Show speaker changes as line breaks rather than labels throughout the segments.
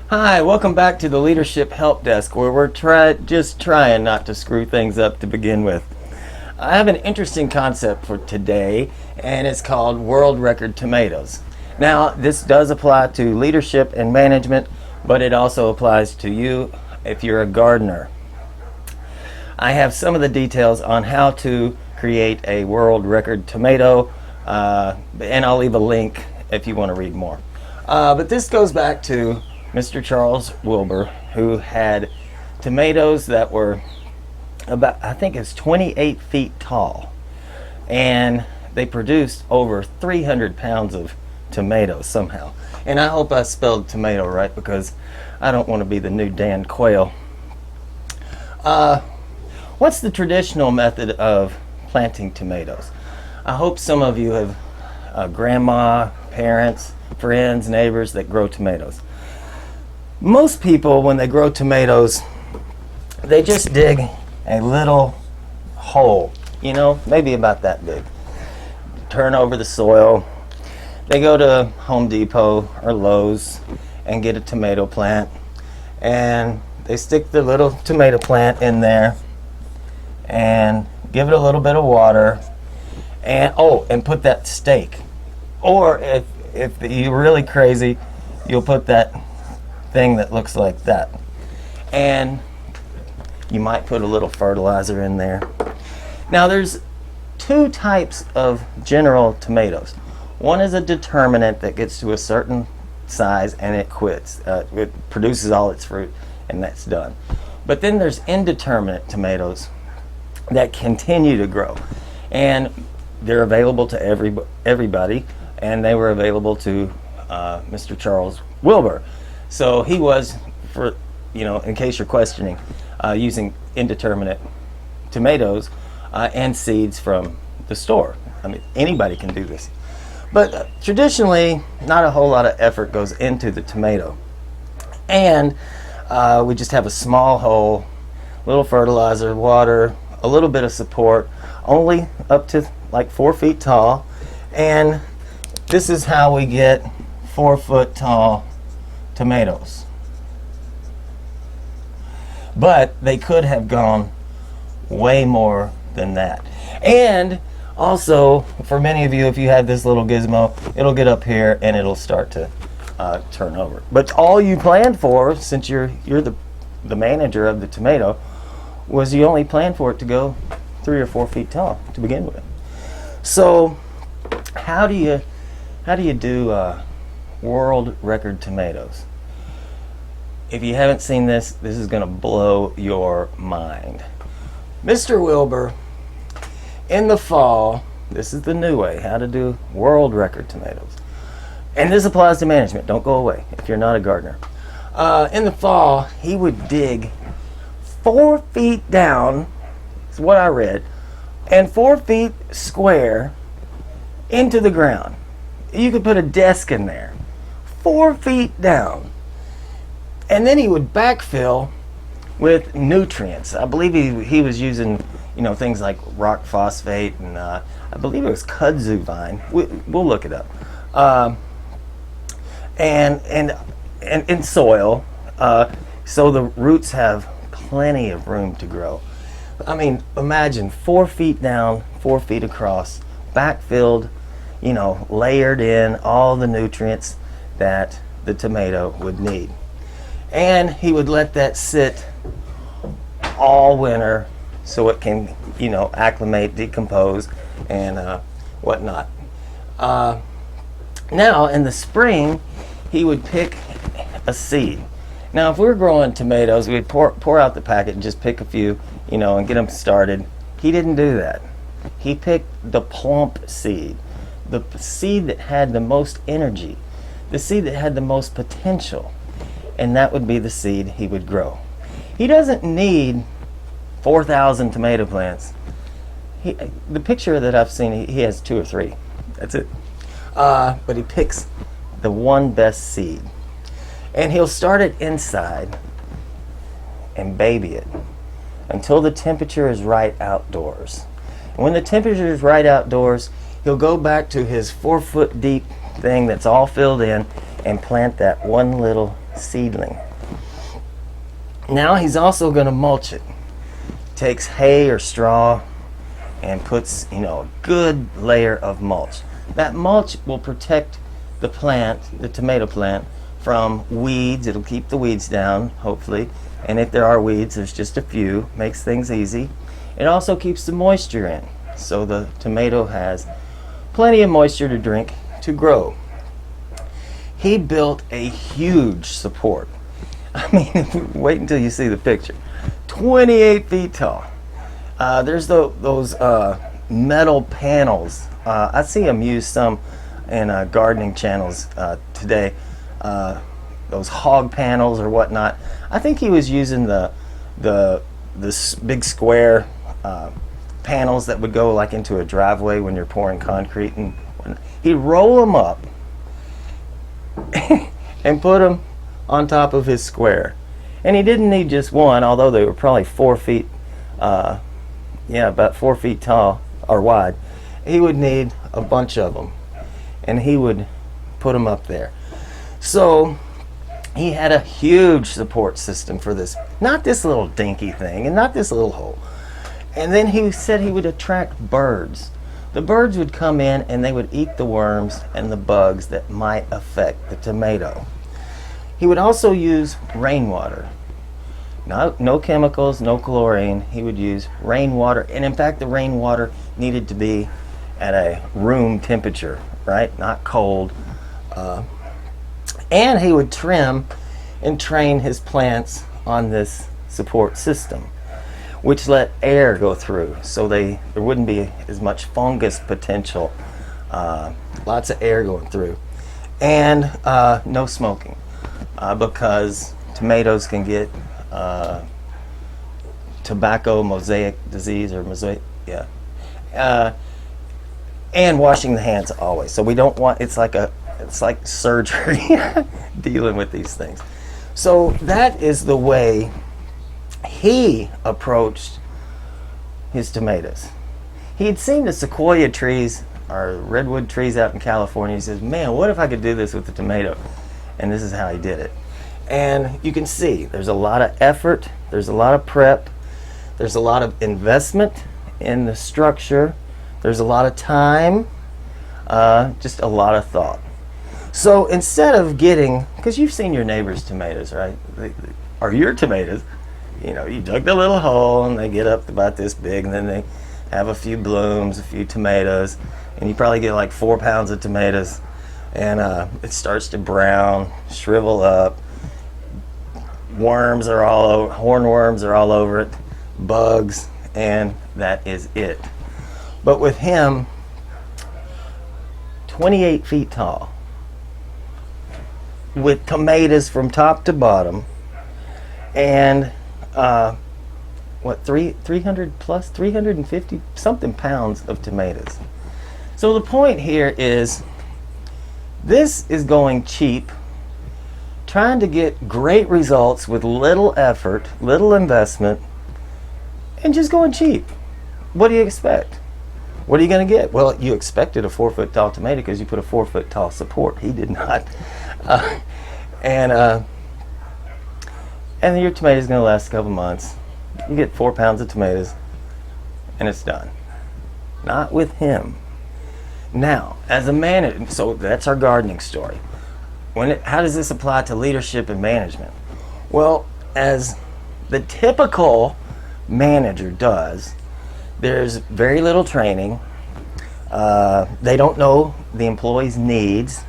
Hi, welcome back to the Leadership Help Desk, where we're just trying not to screw things up to begin with. I have an interesting concept for today, and it's called World Record Tomatoes. Now, this does apply to leadership and management, but it also applies to you if you're a gardener. I have some of the details on how to create a world record tomato, and I'll leave a link if you want to read more. But this goes back to Mr. Charles Wilber, who had tomatoes that were about, I think it's 28 feet tall, and they produced over 300 pounds of tomatoes somehow. And I hope I spelled tomato right, because I don't want to be the new Dan Quayle. What's the traditional method of planting tomatoes? I hope some of you have grandma, parents, friends, neighbors that grow tomatoes. Most people, when they grow tomatoes, they just dig a little hole, maybe about that big. Turn over the soil. They go to Home Depot or Lowe's and get a tomato plant, and they stick the little tomato plant in there and give it a little bit of water, and put that stake. Or if you're really crazy, you'll put that thing that looks like that, and you might put a little fertilizer in there. Now, there's two types of general tomatoes. One is a determinate that gets to a certain size and it quits. It produces all its fruit and that's done. But then there's indeterminate tomatoes that continue to grow, and they're available to everybody, and they were available to Mr. Charles Wilber. So he was, in case you're questioning, using indeterminate tomatoes and seeds from the store. I mean, anybody can do this. But traditionally, not a whole lot of effort goes into the tomato. And we just have a small hole, little fertilizer, water, a little bit of support, only up to like 4 feet tall. And this is how we get 4 foot tall tomatoes. But they could have gone way more than that. And also, for many of you, if you have this little gizmo, it'll get up here and it'll start to turn over. But all you planned for, since you're the manager of the tomato, was you only planned for it to go 3 or 4 feet tall to begin with. So how do you do world record tomatoes? If you haven't seen this is going to blow your mind. Mr. Wilber, in the fall, this is the new way, how to do world record tomatoes. And this applies to management. Don't go away if you're not a gardener. In the fall, he would dig 4 feet down, is what I read, and 4 feet square into the ground. You could put a desk in there, 4 feet down. And then he would backfill with nutrients. I believe he was using, things like rock phosphate, and I believe it was kudzu vine. We'll look it up. And soil, so the roots have plenty of room to grow. I mean, imagine 4 feet down, 4 feet across, backfilled, layered in all the nutrients that the tomato would need. And he would let that sit all winter so it can, acclimate, decompose, and whatnot. Now, in the spring, he would pick a seed. Now, if we were growing tomatoes, we'd pour out the packet and just pick a few, and get them started. He didn't do that. He picked the plump seed, the seed that had the most energy, the seed that had the most potential, and that would be the seed he would grow. He doesn't need 4,000 tomato plants. The picture that I've seen, he has 2 or 3. That's it. But he picks the one best seed. And he'll start it inside and baby it until the temperature is right outdoors. And when the temperature is right outdoors, he'll go back to his 4 foot deep thing that's all filled in and plant that one little seedling. Now he's also going to mulch it. Takes hay or straw and puts, a good layer of mulch. That mulch will protect the plant, the tomato plant, from weeds. It'll keep the weeds down, hopefully. And if there are weeds, there's just a few. Makes things easy. It also keeps the moisture in, so the tomato has plenty of moisture to drink to grow. He built a huge support. I mean, wait until you see the picture. 28 feet tall. There's those metal panels. I see them use some in gardening channels today. Those hog panels or whatnot. I think he was using the big square panels that would go like into a driveway when you're pouring concrete, and he'd roll them up and put them on top of his square. And he didn't need just one, although they were probably 4 feet, about 4 feet tall or wide. He would need a bunch of them, and he would put them up there. So he had a huge support system for this, not this little dinky thing and not this little hole. And then he said he would attract birds. The birds would come in and they would eat the worms and the bugs that might affect the tomato. He would also use rainwater. No chemicals, no chlorine. He would use rainwater, and in fact the rainwater needed to be at a room temperature, right? Not cold. And he would trim and train his plants on this support system, which let air go through, so there wouldn't be as much fungus potential. Lots of air going through, and no smoking, because tomatoes can get tobacco mosaic disease or mosaic, and washing the hands always. So we don't want, it's like surgery dealing with these things. So that is the way he approached his tomatoes. He had seen the sequoia trees or redwood trees out in California. He says, man, what if I could do this with the tomato? And this is how he did it. And you can see there's a lot of effort, there's a lot of prep, there's a lot of investment in the structure, there's a lot of time, just a lot of thought. So instead of getting, because you've seen your neighbor's tomatoes, right? Or your tomatoes, you dug the little hole and they get up about this big, and then they have a few blooms, a few tomatoes, and you probably get like 4 pounds of tomatoes, and it starts to brown, shrivel up. Worms are all over, hornworms are all over it, bugs, and that is it. But with him, 28 feet tall, with tomatoes from top to bottom, and 300 plus 350 something pounds of tomatoes. So the point here is, this is going cheap, trying to get great results with little effort, little investment, and just going cheap. What do you expect? What are you going to get? Well, you expected a 4 foot tall tomato because you put a 4 foot tall support. He did not. And your tomato is going to last a couple months. You get 4 pounds of tomatoes, and it's done. Not with him. Now, as a manager, so that's our gardening story. How does this apply to leadership and management? Well, as the typical manager does, there's very little training. They don't know the employees' needs,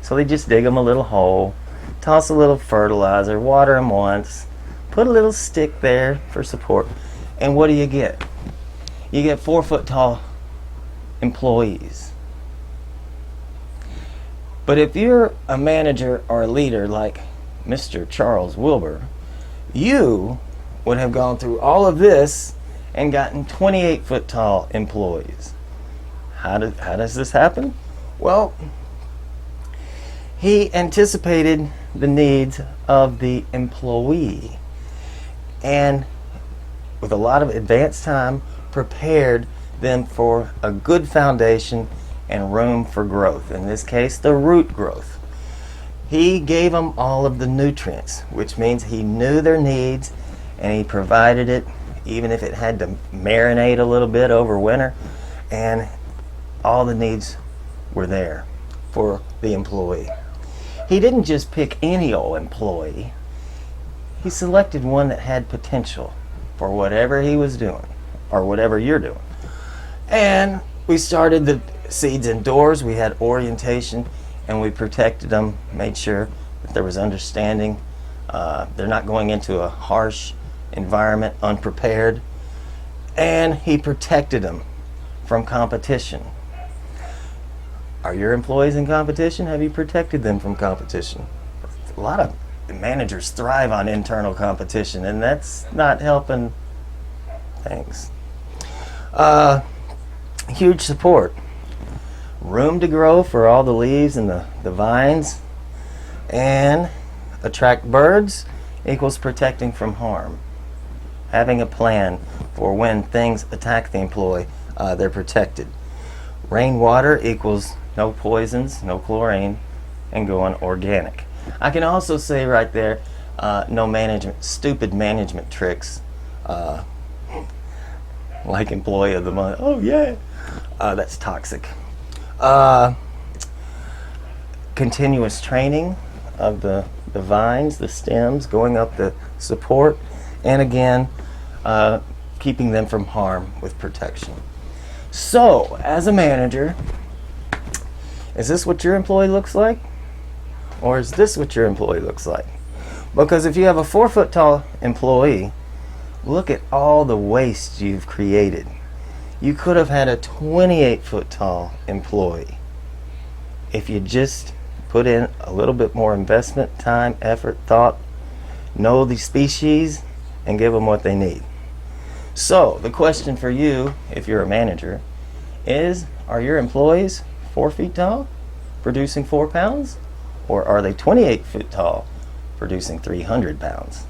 so they just dig them a little hole, toss a little fertilizer, water them once, put a little stick there for support, and what do you get? You get 4 foot tall employees. But if you're a manager or a leader like Mr. Charles Wilber, you would have gone through all of this and gotten 28 foot tall employees. How does this happen? Well, he anticipated the needs of the employee, and with a lot of advanced time prepared them for a good foundation and room for growth. In this case, the root growth. He gave them all of the nutrients, which means he knew their needs and he provided it, even if it had to marinate a little bit over winter, and all the needs were there for the employee. He didn't just pick any old employee. He selected one that had potential for whatever he was doing or whatever you're doing. And we started the seeds indoors. We had orientation and we protected them, made sure that there was understanding. They're not going into a harsh environment unprepared. And he protected them from competition. Are your employees in competition? Have you protected them from competition? A lot of managers thrive on internal competition, and that's not helping things. Huge support. Room to grow for all the leaves and the vines. And attract birds equals protecting from harm. Having a plan for when things attack the employee, they're protected. Rainwater equals no poisons, no chlorine, and going organic. I can also say right there, no stupid management tricks, like employee of the month. Oh yeah, that's toxic. Continuous training of the vines, the stems, going up the support, and again, keeping them from harm with protection. So, as a manager, is this what your employee looks like? Or is this what your employee looks like? Because if you have a 4-foot tall employee, look at all the waste you've created. You could have had a 28-foot tall employee if you just put in a little bit more investment, time, effort, thought, know the species, and give them what they need. So the question for you, if you're a manager, is, are your employees 4 feet tall, producing 4 pounds? Or are they 28 feet tall, producing 300 pounds?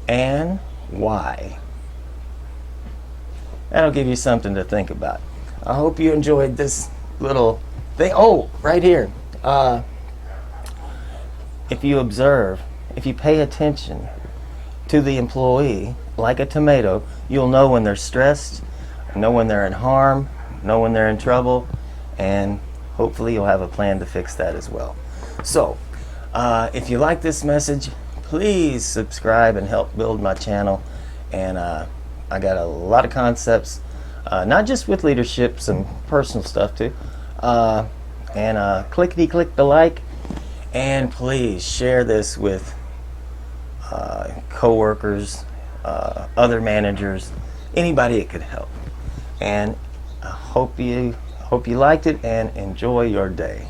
And why? That'll give you something to think about. I hope you enjoyed this little thing. Oh, right here. If you observe, if you pay attention to the employee, like a tomato, you'll know when they're stressed, know when they're in harm, know when they're in trouble, and hopefully you'll have a plan to fix that as well. So, if you like this message, please subscribe and help build my channel. And I got a lot of concepts, not just with leadership, some personal stuff too. And click the like, and please share this with co-workers, other managers, anybody it could help. And I hope you liked it and enjoy your day.